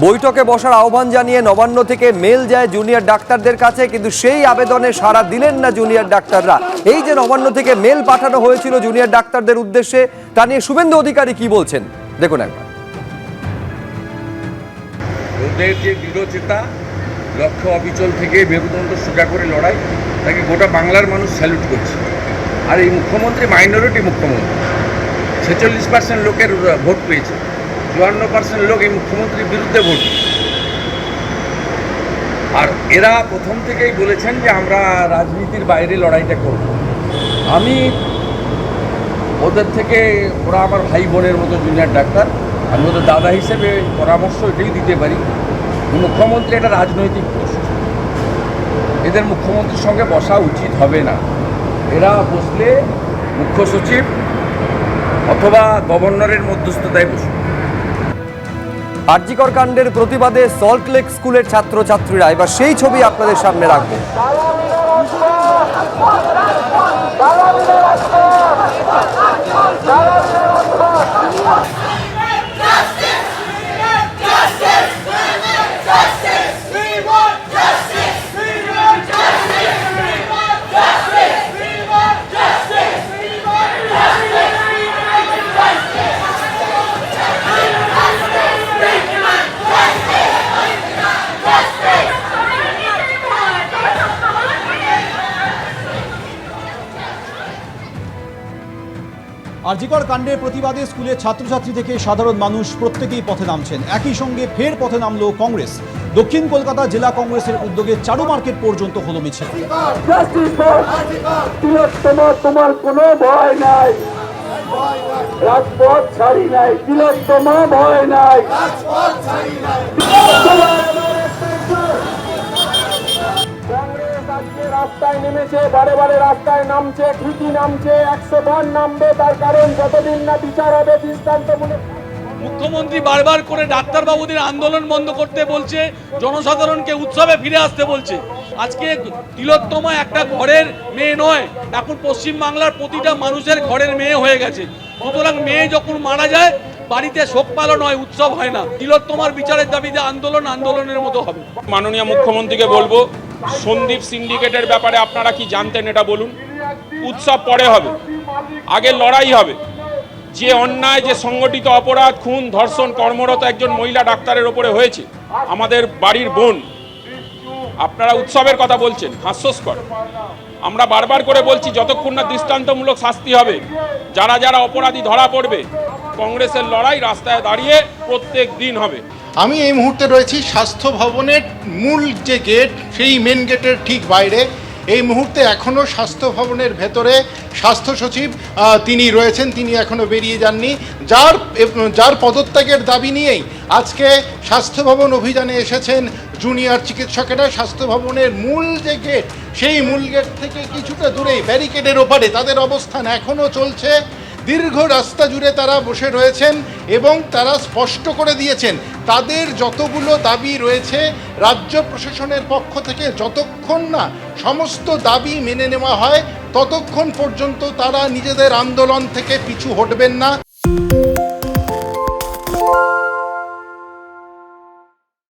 বৈঠকে বসার আহ্বান জানিয়ে নবান্ন থেকে মেল যায় জুনিয়র ডাক্তারদের কাছে, কিন্তু সেই আবেদনে সাড়া দিলেন না জুনিয়র ডাক্তাররা। এই যে নবান্ন থেকে মেল পাঠানো হয়েছিল জুনিয়র ডাক্তারদের উদ্দেশ্যে, তা নিয়ে শুভেন্দু অধিকারী কি বলছেন দেখুন একবার। ওদের যে দৃঢ়চেতা, লক্ষ্য অবিচল থেকে মেরুদণ্ড সোজা করে লড়াই, তাকে গোটা বাংলার মানুষ স্যালুট করছে। আর এই মুখ্যমন্ত্রী মাইনরিটি মুখ্যমন্ত্রী, 46% লোকের ভোট পেয়েছে, 54% লোক এই মুখ্যমন্ত্রীর বিরুদ্ধে ভোট দিয়েছে। আর এরা প্রথম থেকেই বলেছেন যে আমরা রাজনীতির বাইরে লড়াইটা করব। আমি ওদের থেকে, ওরা আমার ভাই বোনের মতো জুনিয়র ডাক্তার, আমি ওদের দাদা হিসেবে পরামর্শ এটাই দিতে পারি, মুখ্যমন্ত্রী একটা রাজনৈতিক পোস্ট, এদের মুখ্যমন্ত্রীর সঙ্গে বসা উচিত হবে না। এরা বসলে মুখ্য সচিব অথবা গভর্নরের মধ্যস্থতায় বসবে। আরজিকর কাণ্ডের প্রতিবাদে সল্টলেক স্কুলের ছাত্রছাত্রীরা, এবার সেই ছবি আপনাদের সামনে রাখবো। আরজিকর কাণ্ডের প্রতিবাদে স্কুলের ছাত্রছাত্রী থেকে সাধারণ মানুষ প্রত্যেকেই পথে নামছেন। একই সঙ্গে ফের পথে নামল কংগ্রেস। দক্ষিণ কলকাতা জেলা কংগ্রেসের উদ্যোগে চারু মার্কেট পর্যন্ত হলো মিছিল। তোমার কোনো ভয় নাই, রাজপথ ছাড়ি নাই, তিলোত্তমা ভয় নাই। রাস্তায় নেমেছে, বারে বারে রাস্তায় নামছে, ঠিকই নামছে, 100 বার নামবে। তার কারণ যতদিন না বিচার হবে দৃষ্টান্তমূলক। মুখ্যমন্ত্রী বারবার করে ডাক্তারবাবুদের আন্দোলন বন্ধ করতে বলছে, জনসাধারণকে উৎসবে ফিরে আসতে বলছে। আজকে তিলোত্তমা একটা ঘরের মেয়ে নয়, এখন পশ্চিমবাংলার প্রতিটা মানুষের ঘরের মেয়ে হয়ে গেছে। সুতরাং মেয়ে যখন মারা যায় বাড়িতে শোক পালন হয়, উৎসব হয় না। তিলোত্তমার বিচারের দাবিতে আন্দোলনের মতো হবে। মাননীয় মুখ্যমন্ত্রীকে বলবো, সন্দীপ সিন্ডিকেটের ব্যাপারে আপনারা কি জানতেন এটা বলুন। উৎসব পরে হবে, আগে লড়াই হবে। যে অন্যায়, যে সংগঠিত অপরাধ, খুন, ধর্ষণ কর্মরত একজন মহিলা ডাক্তারের ওপরে হয়েছে, আমাদের বাড়ির বোন, আপনারা উৎসবের কথা বলছেন, হাস্যস্কর। আমরা বারবার করে বলছি, যতক্ষণ না দৃষ্টান্তমূলক শাস্তি হবে, যারা যারা অপরাধী ধরা পড়বে, কংগ্রেসের লড়াই রাস্তায় দাঁড়িয়ে প্রত্যেক দিন হবে। আমি এই মুহূর্তে রয়েছি স্বাস্থ্য ভবনের মূল যে গেট, সেই মেন গেটের ঠিক বাইরে। এই মুহূর্তে এখনও স্বাস্থ্য ভবনের ভেতরে স্বাস্থ্য সচিব তিনি রয়েছেন, তিনি এখনও বেরিয়ে যাননি। যার পদত্যাগের দাবি নিয়েই আজকে স্বাস্থ্য ভবন অভিযানে এসেছেন জুনিয়র চিকিৎসকেরা। স্বাস্থ্য ভবনের মূল যে গেট, সেই মূল গেট থেকে কিছুটা দূরেই ব্যারিকেডের ওপারে তাদের অবস্থান এখনও চলছে। দীর্ঘ রাস্তা জুড়ে তারা বসে রয়েছেন এবং তারা স্পষ্ট করে দিয়েছেন তাদের যতগুলো দাবি রয়েছে রাজ্য প্রশাসনের পক্ষ থেকে যতক্ষণ না সমস্ত দাবি মেনে নেওয়া হয় ততক্ষণ পর্যন্ত তারা নিজেদের আন্দোলন থেকে পিছু হটবেন না।